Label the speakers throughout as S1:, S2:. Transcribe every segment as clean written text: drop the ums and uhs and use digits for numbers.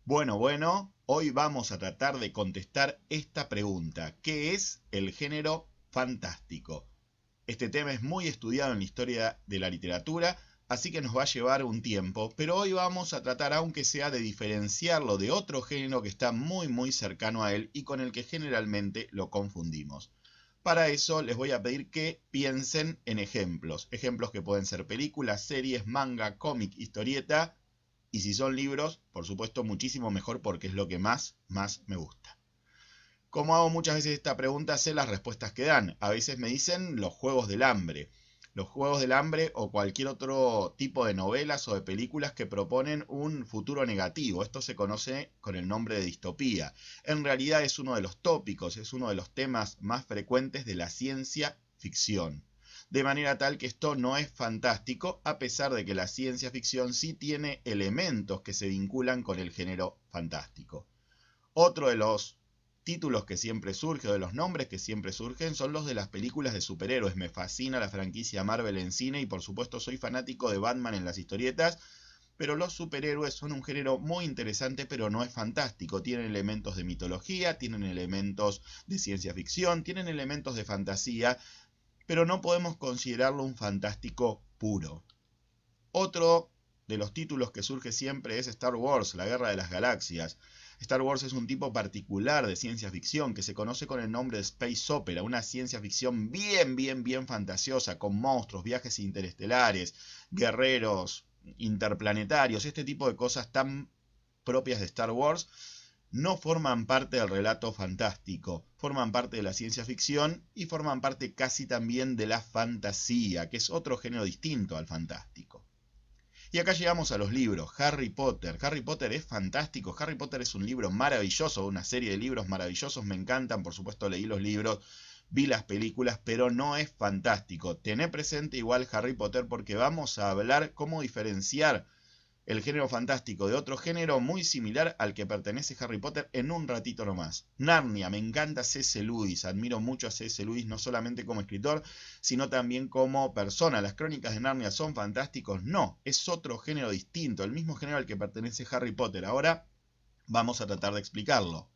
S1: Bueno, hoy vamos a tratar de contestar esta pregunta. ¿Qué es el género fantástico? Este tema es muy estudiado en la historia de la literatura, así que nos va a llevar un tiempo, pero hoy vamos a tratar, aunque sea, de diferenciarlo de otro género que está muy cercano a él y con el que generalmente lo confundimos. Para eso les voy a pedir que piensen en ejemplos. Ejemplos que pueden ser películas, series, manga, cómic, historieta. Y si son libros, por supuesto, muchísimo mejor porque es lo que más me gusta. Como hago muchas veces esta pregunta, sé las respuestas que dan. A veces me dicen los Juegos del Hambre. Los Juegos del Hambre o cualquier otro tipo de novelas o de películas que proponen un futuro negativo. Esto se conoce con el nombre de distopía. En realidad es uno de los tópicos, es uno de los temas más frecuentes de la ciencia ficción. De manera tal que esto no es fantástico, a pesar de que la ciencia ficción sí tiene elementos que se vinculan con el género fantástico. Otro de los títulos que siempre surge, o de los nombres que siempre surgen, son los de las películas de superhéroes. Me fascina la franquicia Marvel en cine y por supuesto soy fanático de Batman en las historietas, pero los superhéroes son un género muy interesante, pero no es fantástico. Tienen elementos de mitología, tienen elementos de ciencia ficción, tienen elementos de fantasía, pero no podemos considerarlo un fantástico puro. Otro de los títulos que surge siempre es Star Wars, la Guerra de las Galaxias. Star Wars es un tipo particular de ciencia ficción que se conoce con el nombre de Space Opera, una ciencia ficción bien fantasiosa, con monstruos, viajes interestelares, guerreros interplanetarios, este tipo de cosas tan propias de Star Wars no forman parte del relato fantástico, forman parte de la ciencia ficción y forman parte casi también de la fantasía, que es otro género distinto al fantástico. Y acá llegamos a los libros. Harry Potter. Harry Potter es fantástico. Harry Potter es un libro maravilloso, una serie de libros maravillosos. Me encantan, por supuesto leí los libros, vi las películas, pero no es fantástico. Tené presente igual Harry Potter porque vamos a hablar cómo diferenciar el género fantástico de otro género muy similar al que pertenece Harry Potter en un ratito nomás. Narnia, me encanta C.S. Lewis, admiro mucho a C.S. Lewis no solamente como escritor, sino también como persona. ¿Las crónicas de Narnia son fantásticos? No, es otro género distinto, el mismo género al que pertenece Harry Potter. Ahora vamos a tratar de explicarlo.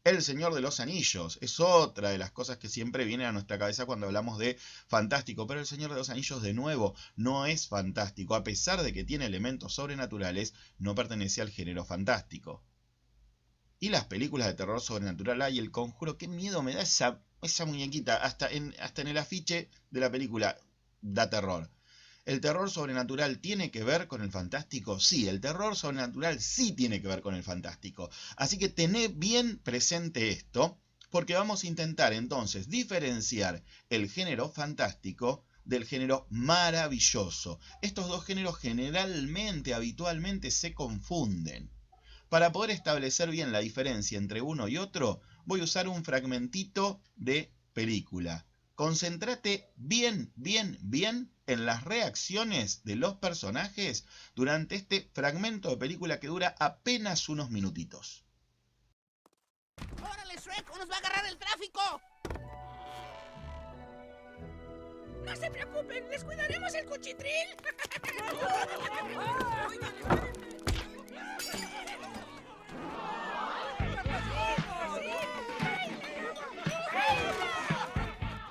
S1: El Señor de los Anillos es otra de las cosas que siempre vienen a nuestra cabeza cuando hablamos de fantástico, pero el Señor de los Anillos de nuevo no es fantástico, a pesar de que tiene elementos sobrenaturales, no pertenece al género fantástico. Y las películas de terror sobrenatural, hay El Conjuro, qué miedo me da esa muñequita, hasta en el afiche de la película da terror. ¿El terror sobrenatural tiene que ver con el fantástico? Sí, el terror sobrenatural sí tiene que ver con el fantástico. Así que tené bien presente esto, porque vamos a intentar entonces diferenciar el género fantástico del género maravilloso. Estos dos géneros generalmente, habitualmente se confunden. Para poder establecer bien la diferencia entre uno y otro, voy a usar un fragmentito de película. Concéntrate bien en las reacciones de los personajes durante este fragmento de película que dura apenas unos minutitos.
S2: ¡Órale, Shrek! ¡Nos va a agarrar el tráfico! ¡No se preocupen! ¡Les cuidaremos el cuchitril!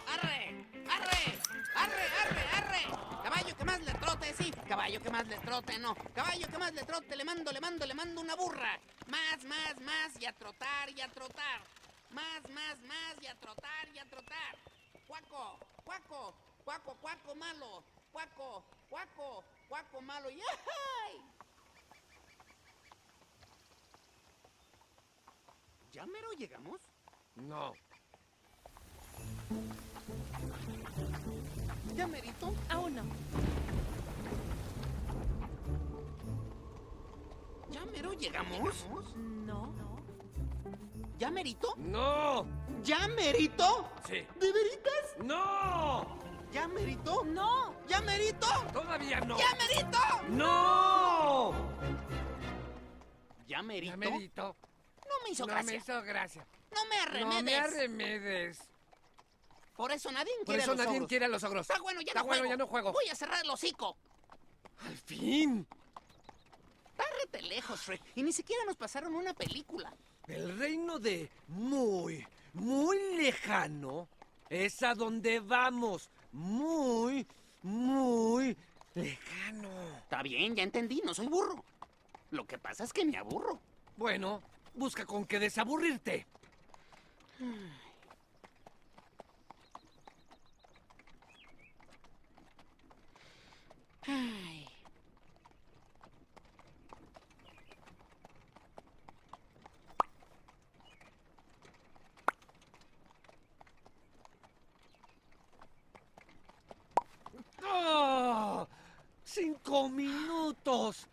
S2: ¡Arre! ¡Arre! ¡Arre, arre, arre! Caballo que más le trote, sí. Caballo que más le trote, no. Caballo que más le trote, le mando una burra. Más, y a trotar, y a trotar. Más, y a trotar, y a trotar. Cuaco, cuaco, cuaco, cuaco malo. Cuaco, cuaco, cuaco malo. ¡Yay! ¿Ya mero llegamos?
S3: No.
S2: ¿Ya merito?
S4: Aún no.
S2: ¿Ya mero llegamos?
S4: No.
S2: ¿Ya merito?
S3: ¡No!
S2: ¿Ya merito?
S3: Sí.
S2: ¿De veritas?
S3: ¡No!
S2: ¿Ya merito?
S4: No.
S2: ¿Ya merito?
S3: ¡Todavía no!
S2: ¡Ya merito!
S3: ¡No!
S2: ¿Ya merito?
S3: Ya merito.
S2: No me hizo
S3: No
S2: gracia.
S3: me hizo gracia.
S2: No me arremedes.
S3: No me arremedes.
S2: Por eso nadie
S3: Por
S2: quiere
S3: eso
S2: a los
S3: nadie
S2: ogros.
S3: quiere a los ogros.
S2: Está bueno, ya
S3: Está
S2: no
S3: bueno,
S2: juego.
S3: ya no juego.
S2: Voy a cerrar el hocico.
S3: ¡Al fin!
S2: Arre, quédate lejos, Shrek. Y ni siquiera nos pasaron una película.
S3: El reino de muy lejano es a donde vamos. Muy lejano.
S2: Está bien, ya entendí, no soy burro. Lo que pasa es que me aburro.
S3: Bueno, busca con qué desaburrirte.
S2: Ay.
S3: ¡Oh! 5 minutos.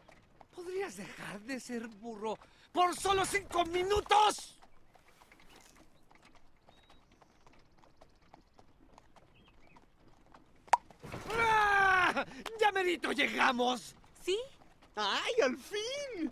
S3: ¿Podrías dejar de ser burro por solo 5 minutos? ¡Ah! ¡Ya merito llegamos!
S4: ¿Sí?
S2: ¡Ay, al fin!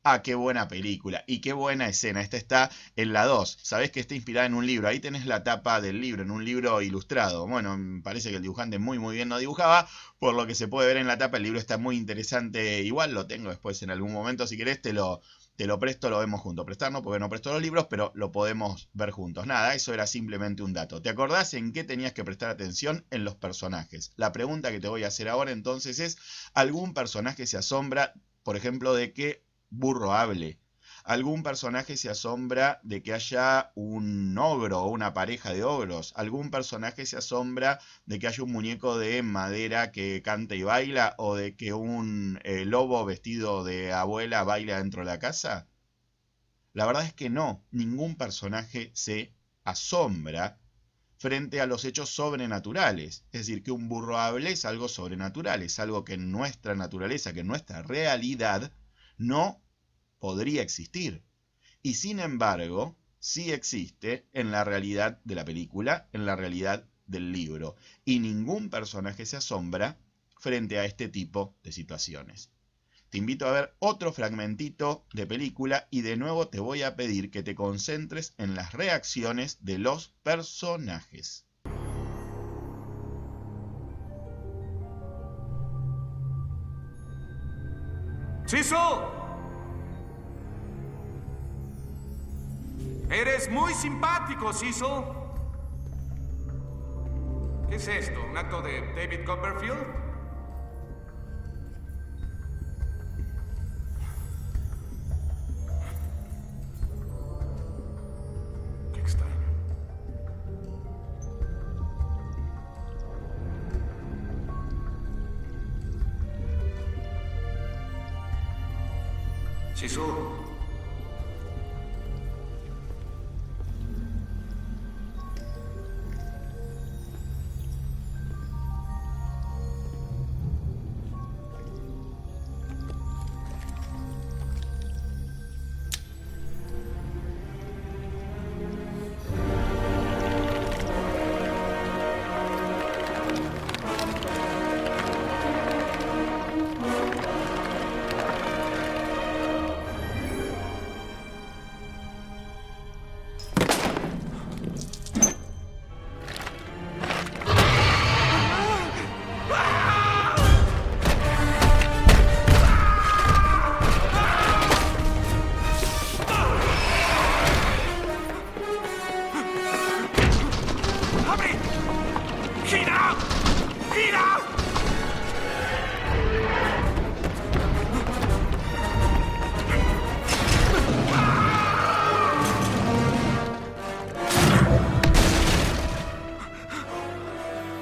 S1: Ah, qué buena película y qué buena escena. Esta está en la 2. Sabés que está inspirada en un libro. Ahí tenés la tapa del libro, en un libro ilustrado. Bueno, parece que el dibujante muy bien no dibujaba. Por lo que se puede ver en la tapa, el libro está muy interesante. Igual lo tengo después en algún momento. Si querés, te lo presto, lo vemos juntos. Prestar no, porque no presto los libros, pero lo podemos ver juntos. Nada, eso era simplemente un dato. ¿Te acordás en qué tenías que prestar atención? En los personajes. La pregunta que te voy a hacer ahora entonces es, ¿algún personaje se asombra, por ejemplo, de que burro hable? ¿Algún personaje se asombra de que haya un ogro o una pareja de ogros? ¿Algún personaje se asombra de que haya un muñeco de madera que canta y baila? ¿O de que un lobo vestido de abuela baila dentro de la casa? La verdad es que no, ningún personaje se asombra frente a los hechos sobrenaturales. Es decir, que un burro hable es algo sobrenatural, es algo que en nuestra naturaleza, que en nuestra realidad no podría existir. Y sin embargo, sí existe en la realidad de la película, en la realidad del libro. Y ningún personaje se asombra frente a este tipo de situaciones. Te invito a ver otro fragmentito de película y de nuevo te voy a pedir que te concentres en las reacciones de los personajes.
S5: ¡Siso! Eres muy simpático, Siso. ¿Qué es esto? ¿Un acto de David Copperfield? Qué extraño. Sisu.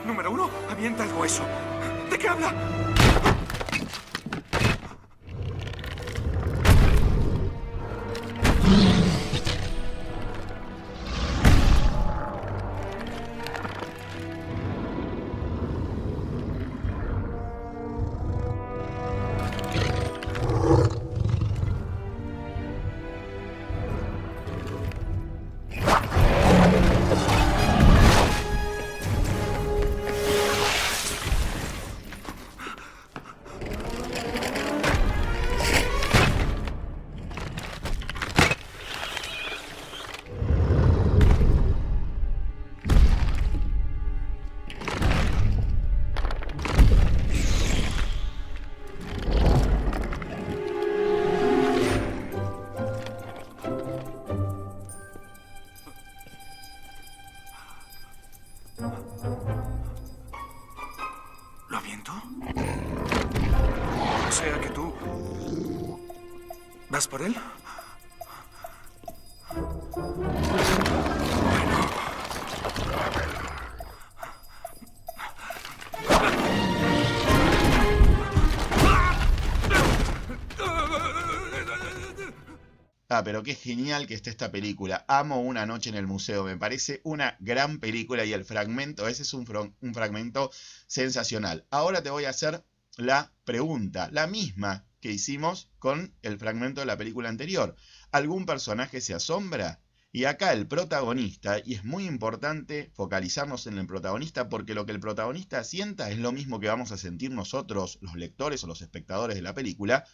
S5: Número 1, avienta el hueso. ¿De qué habla? sea que tú... ¿vas por él?
S1: Pero qué genial que esté esta película. Amo Una noche en el museo. Me parece una gran película y el fragmento, ese es un fragmento sensacional. Ahora te voy a hacer la pregunta, la misma que hicimos con el fragmento de la película anterior. ¿Algún personaje se asombra? Y acá el protagonista, y es muy importante focalizarnos en el protagonista porque lo que el protagonista sienta es lo mismo que vamos a sentir nosotros, los lectores o los espectadores de la película.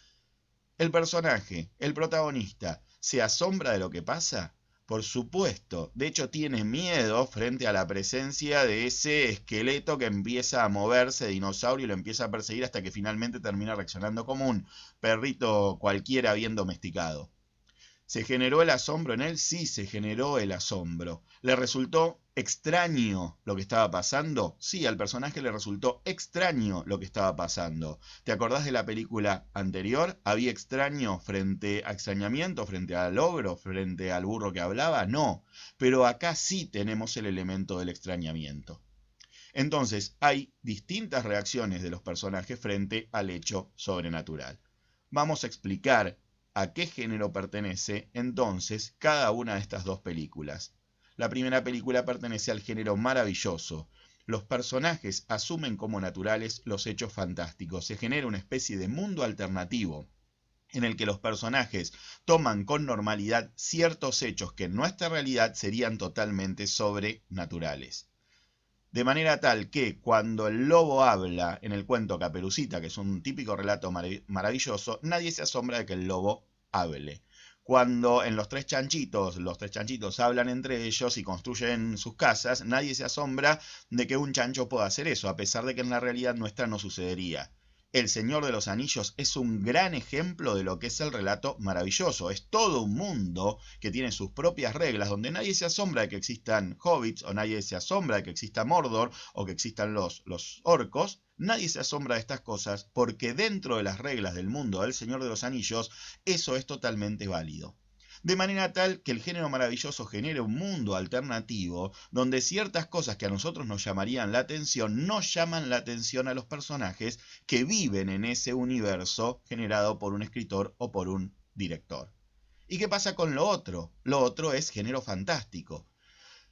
S1: El personaje, el protagonista, ¿se asombra de lo que pasa? Por supuesto. De hecho, tiene miedo frente a la presencia de ese esqueleto que empieza a moverse, dinosaurio, y lo empieza a perseguir hasta que finalmente termina reaccionando como un perrito cualquiera bien domesticado. ¿Se generó el asombro en él? Sí, se generó el asombro. ¿Le resultó extraño lo que estaba pasando? Sí, al personaje le resultó extraño lo que estaba pasando. ¿Te acordás de la película anterior? ¿Había extrañamiento frente al ogro, frente al burro que hablaba? No, pero acá sí tenemos el elemento del extrañamiento. Entonces, hay distintas reacciones de los personajes frente al hecho sobrenatural. Vamos a explicar a qué género pertenece entonces cada una de estas dos películas. La primera película pertenece al género maravilloso. Los personajes asumen como naturales los hechos fantásticos. Se genera una especie de mundo alternativo en el que los personajes toman con normalidad ciertos hechos que en nuestra realidad serían totalmente sobrenaturales. De manera tal que cuando el lobo habla en el cuento Caperucita, que es un típico relato maravilloso, nadie se asombra de que el lobo hable. Cuando en los tres chanchitos hablan entre ellos y construyen sus casas, nadie se asombra de que un chancho pueda hacer eso, a pesar de que en la realidad nuestra no sucedería. El Señor de los Anillos es un gran ejemplo de lo que es el relato maravilloso. Es todo un mundo que tiene sus propias reglas, donde nadie se asombra de que existan hobbits, o nadie se asombra de que exista Mordor, o que existan los orcos. Nadie se asombra de estas cosas, porque dentro de las reglas del mundo del Señor de los Anillos, eso es totalmente válido. De manera tal que el género maravilloso genera un mundo alternativo donde ciertas cosas que a nosotros nos llamarían la atención no llaman la atención a los personajes que viven en ese universo generado por un escritor o por un director. ¿Y qué pasa con lo otro? Lo otro es género fantástico.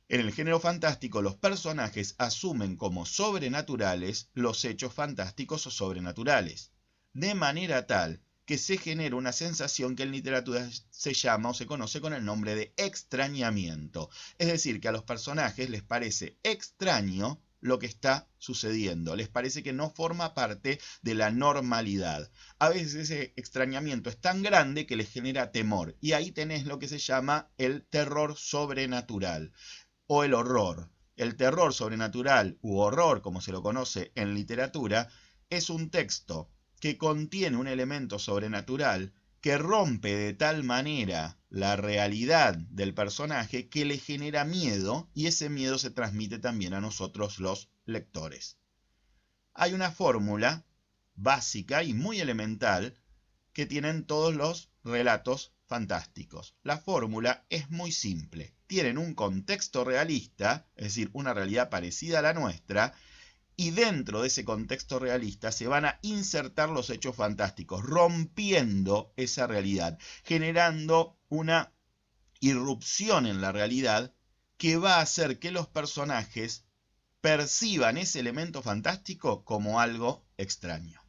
S1: En el género fantástico los personajes asumen como sobrenaturales los hechos fantásticos o sobrenaturales. De manera tal que se genera una sensación que en literatura se llama o se conoce con el nombre de extrañamiento. Es decir, que a los personajes les parece extraño lo que está sucediendo, les parece que no forma parte de la normalidad. A veces ese extrañamiento es tan grande que les genera temor, y ahí tenés lo que se llama el terror sobrenatural o el horror. El terror sobrenatural u horror, como se lo conoce en literatura, es un texto que contiene un elemento sobrenatural que rompe de tal manera la realidad del personaje que le genera miedo, y ese miedo se transmite también a nosotros los lectores. Hay una fórmula básica y muy elemental que tienen todos los relatos fantásticos. La fórmula es muy simple. Tienen un contexto realista, es decir, una realidad parecida a la nuestra, y dentro de ese contexto realista se van a insertar los hechos fantásticos, rompiendo esa realidad, generando una irrupción en la realidad que va a hacer que los personajes perciban ese elemento fantástico como algo extraño.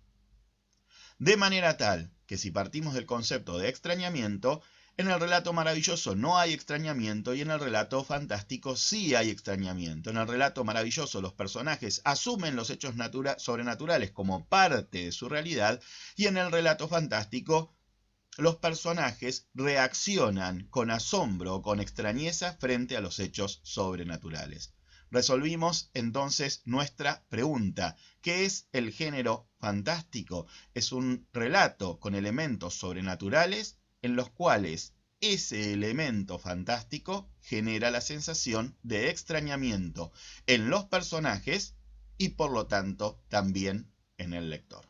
S1: De manera tal que si partimos del concepto de extrañamiento, en el relato maravilloso no hay extrañamiento y en el relato fantástico sí hay extrañamiento. En el relato maravilloso los personajes asumen los hechos sobrenaturales como parte de su realidad, y en el relato fantástico los personajes reaccionan con asombro o con extrañeza frente a los hechos sobrenaturales. Resolvimos entonces nuestra pregunta. ¿Qué es el género fantástico? Es un relato con elementos sobrenaturales en los cuales ese elemento fantástico genera la sensación de extrañamiento en los personajes y por lo tanto también en el lector.